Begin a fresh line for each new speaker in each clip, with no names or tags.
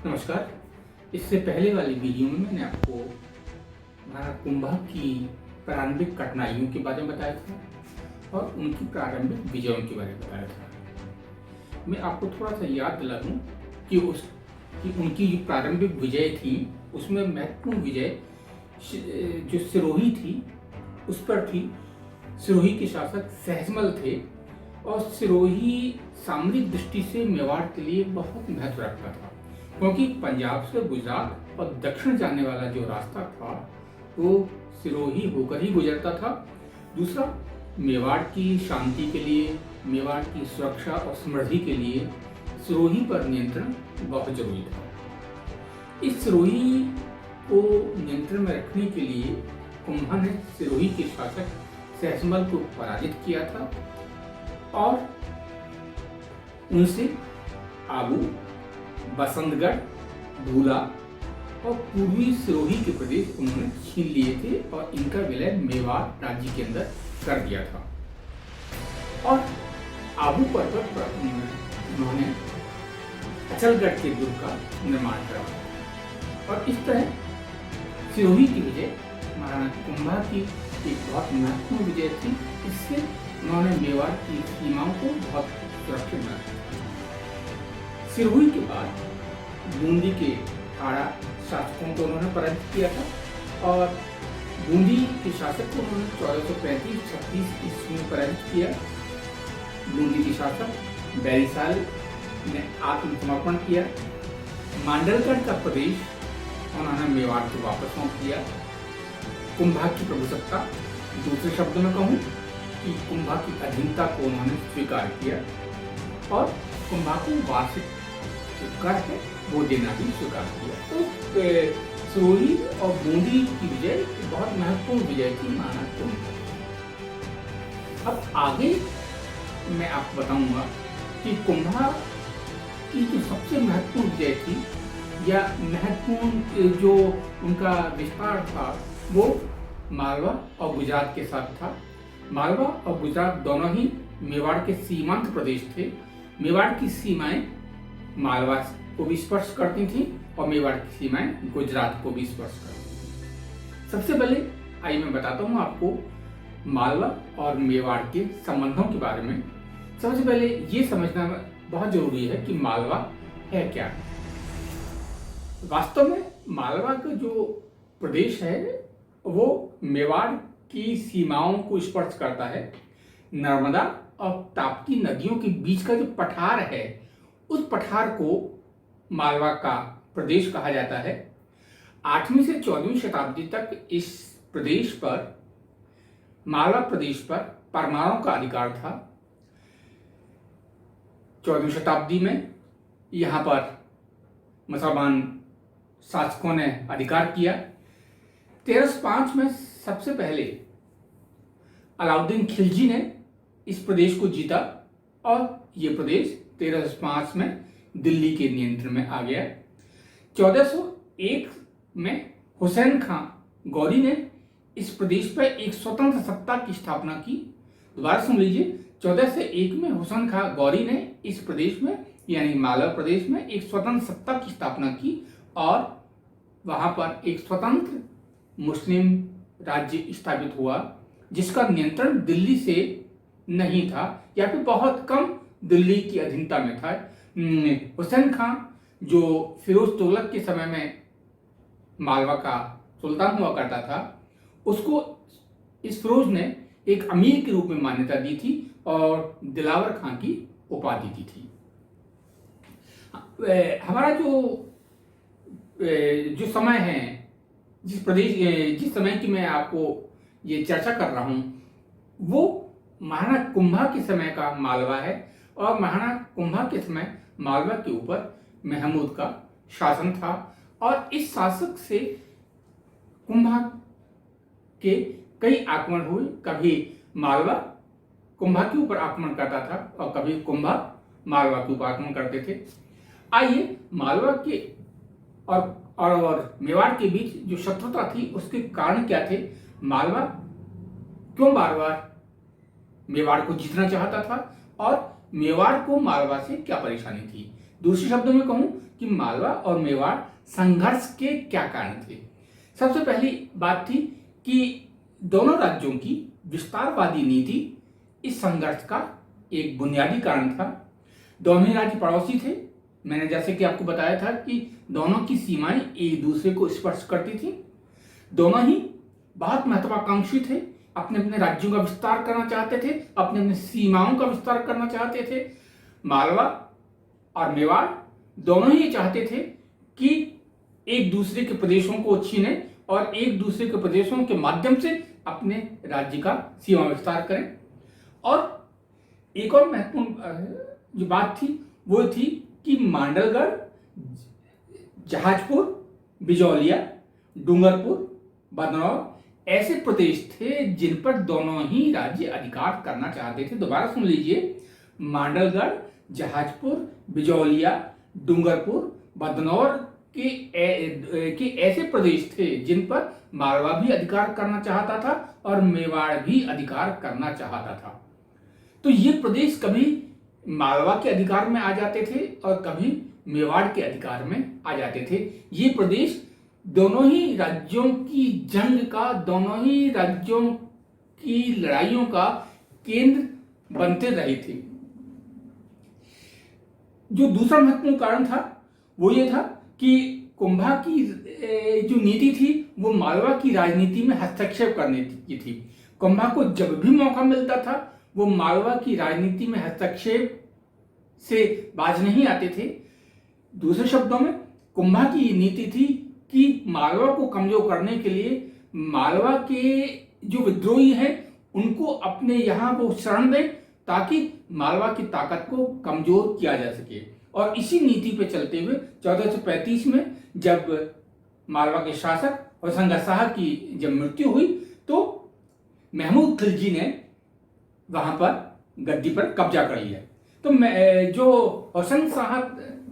नमस्कार। इससे पहले वाली वीडियो में मैंने आपको महाराणा कुंभा की प्रारंभिक कठिनाइयों के बारे में बताया था और उनकी प्रारंभिक विजयों के बारे में बताया था। मैं आपको थोड़ा सा याद दिला दूं कि उनकी जो प्रारंभिक विजय थी उसमें महत्वपूर्ण विजय जो सिरोही थी उस पर थी। सिरोही के शासक सहजमल थे और सिरोही सामरिक दृष्टि से मेवाड़ के लिए बहुत महत्व रखता था, क्योंकि पंजाब से गुजरात और दक्षिण जाने वाला जो रास्ता था वो सिरोही होकर ही गुजरता था। दूसरा, मेवाड़ की शांति के लिए, मेवाड़ की सुरक्षा और समृद्धि के लिए सिरोही पर नियंत्रण बहुत जरूरी था। इस सिरोही को नियंत्रण में रखने के लिए कुंभा ने सिरोही के शासक सहजमल को पराजित किया था और उनसे आबू, बसंतगढ़, धूला और पूर्वी सिरोही के प्रदेश उन्होंने छीन लिए थे और इनका विलय मेवाड़ राज्य के अंदर कर दिया था। और आबू पर्वत पर उन्होंने अचलगढ़ के दुर्ग का निर्माण करा और इस तरह सिरोही की विजय महाराणा कुंभा की एक बहुत महत्वपूर्ण विजय थी। इससे उन्होंने मेवाड़ की सीमाओं को बहुत सुरक्षित बनाया। सिरोही के बाद बूंदी के आड़ा शासकों को उन्होंने पराजित किया था और बूंदी के शासक को उन्होंने 1435-36 ईस्वी में पराजित किया। बूंदी के शासक बैरिसाल ने आत्मसमर्पण किया। मांडलगढ़ का प्रदेश उन्होंने मेवाड़ को वापस सौंप दिया। कुंभा की प्रभुसत्ता, दूसरे शब्दों में कहूँ कि कुंभा की अधीनता को उन्होंने स्वीकार किया और कुंभा को वार्षिक जो कर है वो देना भी स्वीकार किया। तो सिरोही और बूंदी की विजय बहुत महत्वपूर्ण विजय थी महाराणा कुंभा। अब आगे मैं आपको बताऊंगा कि कुंभा की जो सबसे महत्वपूर्ण विजय थी या महत्वपूर्ण जो उनका विस्तार था वो मालवा और गुजरात के साथ था। मालवा और गुजरात दोनों ही मेवाड़ के सीमांत प्रदेश थे। मेवाड़ की सीमाएं मालवा को भी स्पर्श करती थी और मेवाड़ की सीमाएं गुजरात को भी स्पर्श करती थी। सबसे पहले आइए मैं बताता हूँ आपको मालवा और मेवाड़ के संबंधों के बारे में। सबसे पहले ये समझना बहुत जरूरी है कि मालवा है क्या। वास्तव में मालवा का जो प्रदेश है वो मेवाड़ की सीमाओं को स्पर्श करता है। नर्मदा और ताप्ती नदियों के बीच का जो पठार है उस पठार को मालवा का प्रदेश कहा जाता है। 8वीं से 14वीं शताब्दी तक इस प्रदेश पर, मालवा प्रदेश पर परमारों का अधिकार था। 14वीं शताब्दी में यहाँ पर मुसलमान शासकों ने अधिकार किया। 1305 में सबसे पहले अलाउद्दीन खिलजी ने इस प्रदेश को जीता और ये प्रदेश 1305 में दिल्ली के नियंत्रण में आ गया। 1401 में हुसैन खां गौरी ने इस प्रदेश पर एक स्वतंत्र सत्ता की स्थापना की। दोबारा सुन लीजिए, 1401 में हुसैन खां गौरी ने इस प्रदेश में यानी मालवा प्रदेश में एक स्वतंत्र सत्ता की स्थापना की और वहां पर एक स्वतंत्र मुस्लिम राज्य स्थापित हुआ जिसका नियंत्रण दिल्ली से नहीं था या फिर बहुत कम दिल्ली की अधीनता में था। हुसैन खां जो फिरोज तुगलक के समय में मालवा का सुल्तान हुआ करता था उसको इस फिरोज ने एक अमीर के रूप में मान्यता दी थी और दिलावर खां की उपाधि दी थी। हमारा जो समय है, जिस समय की मैं आपको ये चर्चा कर रहा हूं वो महाराणा कुंभा के समय का मालवा है और महाराणा कुंभा के समय मालवा के ऊपर महमूद का शासन था और इस शासक से कुंभा के कई आक्रमण हुए। कभी मालवा कुंभा के ऊपर आक्रमण करता था और कभी कुंभा मालवा के ऊपर आक्रमण करते थे। आइए मालवा के और मेवाड़ के बीच जो शत्रुता थी उसके कारण क्या थे। मालवा क्यों बार बार मेवाड़ को जीतना चाहता था और मेवाड़ को मालवा से क्या परेशानी थी। दूसरे शब्दों में कहूं कि मालवा और मेवाड़ संघर्ष के क्या कारण थे। सबसे पहली बात थी कि दोनों राज्यों की विस्तारवादी नीति इस संघर्ष का एक बुनियादी कारण था। दोनों ही राज्य पड़ोसी थे। मैंने जैसे कि आपको बताया था कि दोनों की सीमाएं एक दूसरे को स्पर्श करती थी। दोनों ही बहुत महत्वाकांक्षी थे, अपने अपने राज्यों का विस्तार करना चाहते थे, अपने अपने सीमाओं का विस्तार करना चाहते थे। मालवा और मेवाड़ दोनों ही चाहते थे कि एक दूसरे के प्रदेशों को छीने और एक दूसरे के प्रदेशों के माध्यम से अपने राज्य का सीमा विस्तार करें। और एक और महत्वपूर्ण जो बात थी वो थी कि मांडलगढ़, जहाजपुर, बिजौलिया, डूंगरपुर, बदनौर ऐसे प्रदेश थे जिन पर दोनों ही राज्य अधिकार करना चाहते थे। दोबारा सुन लीजिए, मांडलगढ़, जहाजपुर, बिजौलिया, डूंगरपुर, बदनौर के ऐसे प्रदेश थे जिन पर मालवा भी अधिकार करना चाहता था और मेवाड़ भी अधिकार करना चाहता था। तो ये प्रदेश कभी मालवा के अधिकार में आ जाते थे और कभी मेवाड़ के अधिकार में आ जाते थे। ये प्रदेश दोनों ही राज्यों की जंग का, दोनों ही राज्यों की लड़ाइयों का केंद्र बनते रहे थे। जो दूसरा महत्वपूर्ण कारण था वो ये था कि कुंभा की जो नीति थी वो मालवा की राजनीति में हस्तक्षेप करने की थी। कुंभा को जब भी मौका मिलता था वो मालवा की राजनीति में हस्तक्षेप से बाज नहीं आते थे। दूसरे शब्दों में कुंभा की नीति थी कि मालवा को कमजोर करने के लिए मालवा के जो विद्रोही हैं उनको अपने यहाँ वो शरण दें ताकि मालवा की ताकत को कमजोर किया जा सके। और इसी नीति पे चलते हुए 1435 में जब मालवा के शासक होशंगा शाह की जब मृत्यु हुई तो महमूद खिलजी ने वहां पर गद्दी पर कब्जा कर लिया। तो जो होशंगा शाह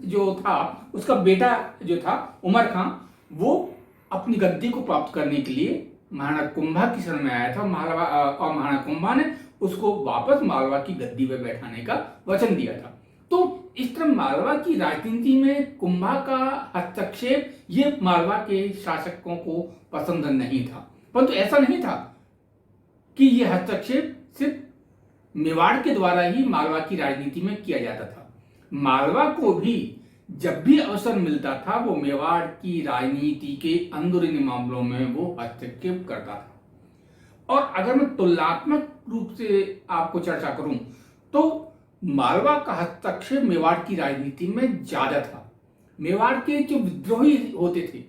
जो था उसका बेटा जो था उमर खां, वो अपनी गद्दी को प्राप्त करने के लिए महाराणा कुंभा की शरण में आया था। मालवा और महाराणा कुंभा ने उसको वापस मालवा की गद्दी पर बैठाने का वचन दिया था। तो इस तरह मालवा की राजनीति में कुंभा का हस्तक्षेप ये मालवा के शासकों को पसंद नहीं था। परंतु ऐसा नहीं था कि ये हस्तक्षेप सिर्फ मेवाड़ के द्वारा ही मालवा की राजनीति में किया जाता था। मालवा को भी जब भी अवसर मिलता था वो मेवाड़ की राजनीति के अंदरूनी मामलों में वो हस्तक्षेप करता था। और अगर मैं तुलनात्मक रूप से आपको चर्चा करूं तो मालवा का हस्तक्षेप मेवाड़ की राजनीति में ज्यादा था। मेवाड़ के जो विद्रोही होते थे,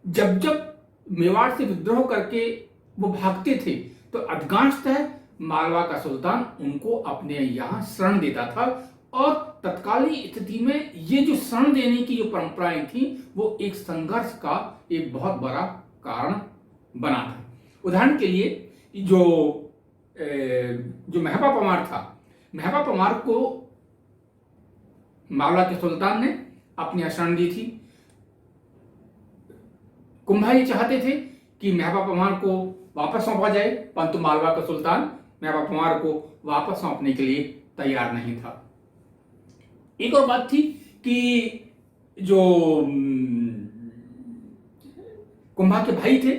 जब जब मेवाड़ से विद्रोह करके वो भागते थे तो अधिकांशतः मालवा का सुल्तान उनको अपने यहाँ शरण देता था। और तत्कालीन स्थिति में ये जो शरण देने की जो परंपराएं थी वो एक संघर्ष का एक बहुत बड़ा कारण बना था। उदाहरण के लिए जो महबा पमार था, महबा पमार को मालवा के सुल्तान ने अपनी यहाँ शरण दी थी। कुंभा ये चाहते थे कि महबा पमार को वापस सौंपा जाए, परंतु मालवा का सुल्तान महबा पमार को वापस सौंपने के लिए तैयार नहीं था। एक और बात थी कि जो कुंभा के भाई थे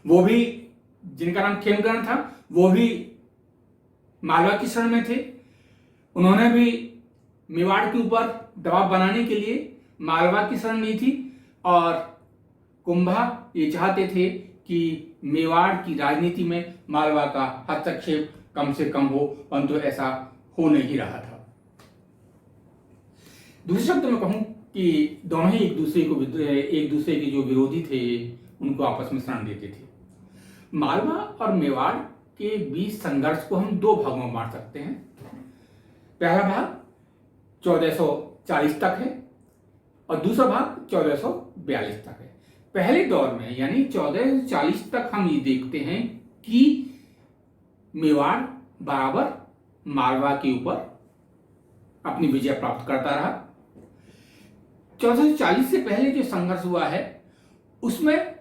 वो भी, जिनका नाम खेमकरण था, वो भी मालवा की शरण में थे। उन्होंने भी मेवाड़ के ऊपर दबाव बनाने के लिए मालवा की शरण ली थी और कुंभा ये चाहते थे कि मेवाड़ की राजनीति में मालवा का हस्तक्षेप कम से कम हो, परंतु ऐसा हो नहीं रहा था। दूसरे शब्दों में कहूं कि दोनों ही एक दूसरे के जो विरोधी थे उनको आपस में शरण देते थे। मालवा और मेवाड़ के बीच संघर्ष को हम दो भागों में बांट सकते हैं। पहला भाग 1440 तक है और दूसरा भाग 1442 तक है। पहले दौर में यानी 1440 तक हम ये देखते हैं कि मेवाड़ बराबर मालवा के ऊपर अपनी विजय प्राप्त करता रहा। 1440 से पहले जो संघर्ष हुआ है उसमें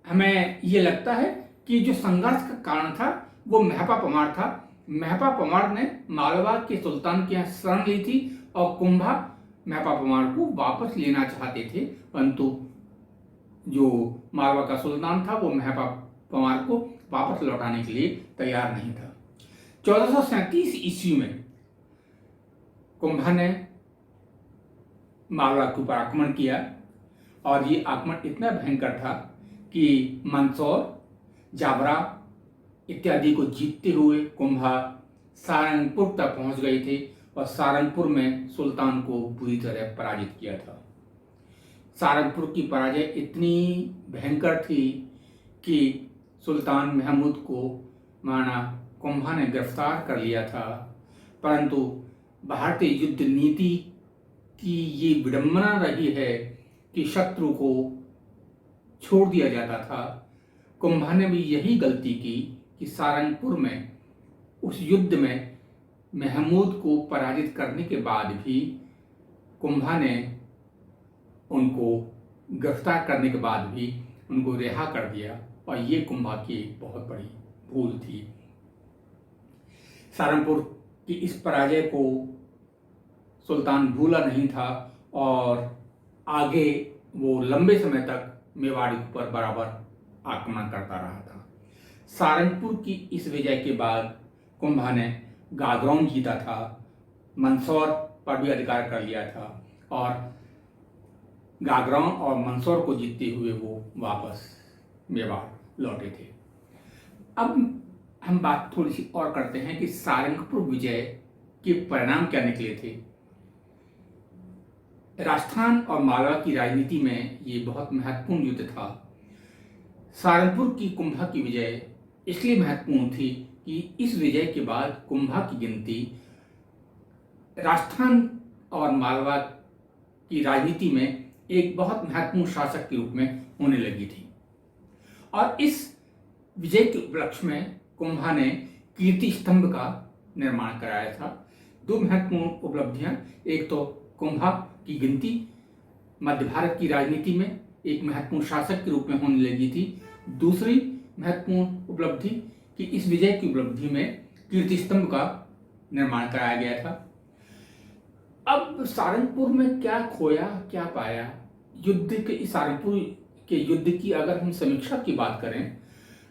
हमें ये लगता है कि जो संघर्ष का कारण था वो महपा पमार था। महपा पमार ने मालवा के सुल्तान के यहाँ शरण ली थी और कुंभा महपा परमार को वापस लेना चाहते थे, परंतु जो मारवा का सुल्तान था वो महपा परमार को वापस लौटाने के लिए तैयार नहीं था। 1437 ईस्वी में कुंभा ने मारवा के ऊपर आक्रमण किया और ये आक्रमण इतना भयंकर था कि मंदसौर, जाबरा इत्यादि को जीतते हुए कुंभा सारंगपुर तक पहुंच गए थे और सारंगपुर में सुल्तान को बुरी तरह पराजित किया था। सारंगपुर की पराजय इतनी भयंकर थी कि सुल्तान महमूद को महाराणा कुंभा ने गिरफ्तार कर लिया था, परंतु भारतीय युद्ध नीति की ये विडंबना रही है कि शत्रु को छोड़ दिया जाता था। कुंभा ने भी यही गलती की कि सारंगपुर में उस युद्ध में महमूद को पराजित करने के बाद भी कुंभा ने उनको गिरफ्तार करने के बाद भी उनको रिहा कर दिया और ये कुंभा की एक बहुत बड़ी भूल थी। सारंगपुर की इस पराजय को सुल्तान भूला नहीं था और आगे वो लंबे समय तक मेवाड़ पर बराबर आक्रमण करता रहा था। सारंगपुर की इस विजय के बाद कुंभा ने गागरौन जीता था, मंदसौर पर भी अधिकार कर लिया था और गागरौन और मंदसौर को जीतते हुए वो वापस मेवाड़ लौटे थे। अब हम बात थोड़ी सी और करते हैं कि सारंगपुर विजय के परिणाम क्या निकले थे। राजस्थान और मालवा की राजनीति में ये बहुत महत्वपूर्ण युद्ध था। सारंगपुर की कुंभा की विजय इसलिए महत्वपूर्ण थी कि इस विजय के बाद कुंभा की गिनती राजस्थान और मालवा की राजनीति में एक बहुत महत्वपूर्ण शासक के रूप में होने लगी थी और इस विजय के उपलक्ष्य में कुंभा ने कीर्ति स्तंभ का निर्माण कराया था। दो महत्वपूर्ण उपलब्धियां, एक तो कुंभा की गिनती मध्य भारत की राजनीति में एक महत्वपूर्ण शासक के रूप में होने लगी थी। दूसरी महत्वपूर्ण उपलब्धि कि इस विजय की उपलब्धि में कीर्ति स्तंभ का निर्माण कराया गया था। अब सारंगपुर में क्या खोया क्या पाया, युद्ध के सारंगपुर के युद्ध की अगर हम समीक्षा की बात करें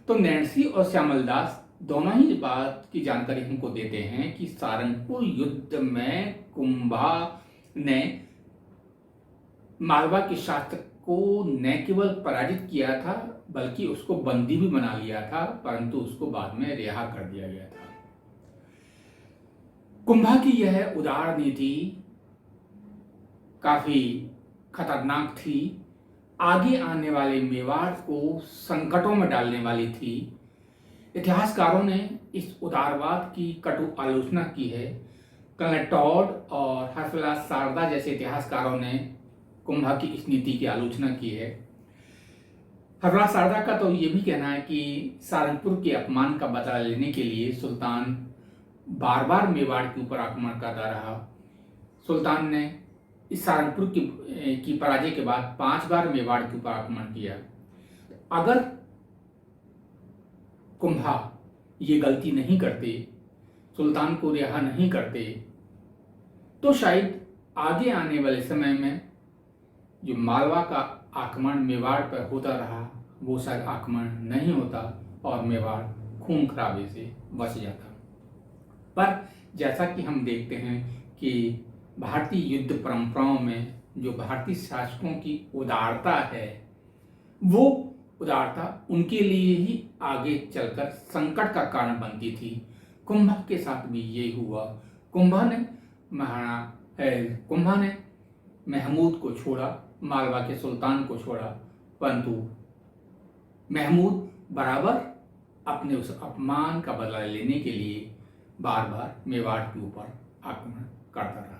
तो नैन्सी और श्यामल दास दोनों ही बात की जानकारी हमको देते हैं कि सारंगपुर युद्ध में कुंभा ने मालवा के शासक को न केवल पराजित किया था बल्कि उसको बंदी भी बना लिया था, परंतु उसको बाद में रिहा कर दिया गया था। कुंभा की यह उदार नीति काफी खतरनाक थी, आगे आने वाले मेवाड़ को संकटों में डालने वाली थी। इतिहासकारों ने इस उदारवाद की कटु आलोचना की है। कर्नल टॉड और हर्षविलास शारदा जैसे इतिहासकारों ने कुंभा की इस नीति की आलोचना की है। हर्षविलास शारदा का तो ये भी कहना है कि सारंगपुर के अपमान का बदला लेने के लिए सुल्तान बार बार मेवाड़ के ऊपर आक्रमण करता रहा। सुल्तान ने इस सारंगपुर की पराजय के बाद 5 बार मेवाड़ के ऊपर आक्रमण किया। अगर कुंभा ये गलती नहीं करते, सुल्तान को रिहा नहीं करते, तो शायद आगे आने वाले समय में जो मालवा का आक्रमण मेवाड़ पर होता रहा वो शायद आक्रमण नहीं होता और मेवाड़ खून खराबे से बच जाता। पर जैसा कि हम देखते हैं कि भारतीय युद्ध परंपराओं में जो भारतीय शासकों की उदारता है वो उदारता उनके लिए ही आगे चलकर संकट का कारण बनती थी। कुंभा के साथ भी यही हुआ। कुंभा ने महमूद को छोड़ा, मालवा के सुल्तान को छोड़ा, परंतु महमूद बराबर अपने उस अपमान का बदला लेने के लिए बार बार मेवाड़ के ऊपर आक्रमण करता रहा।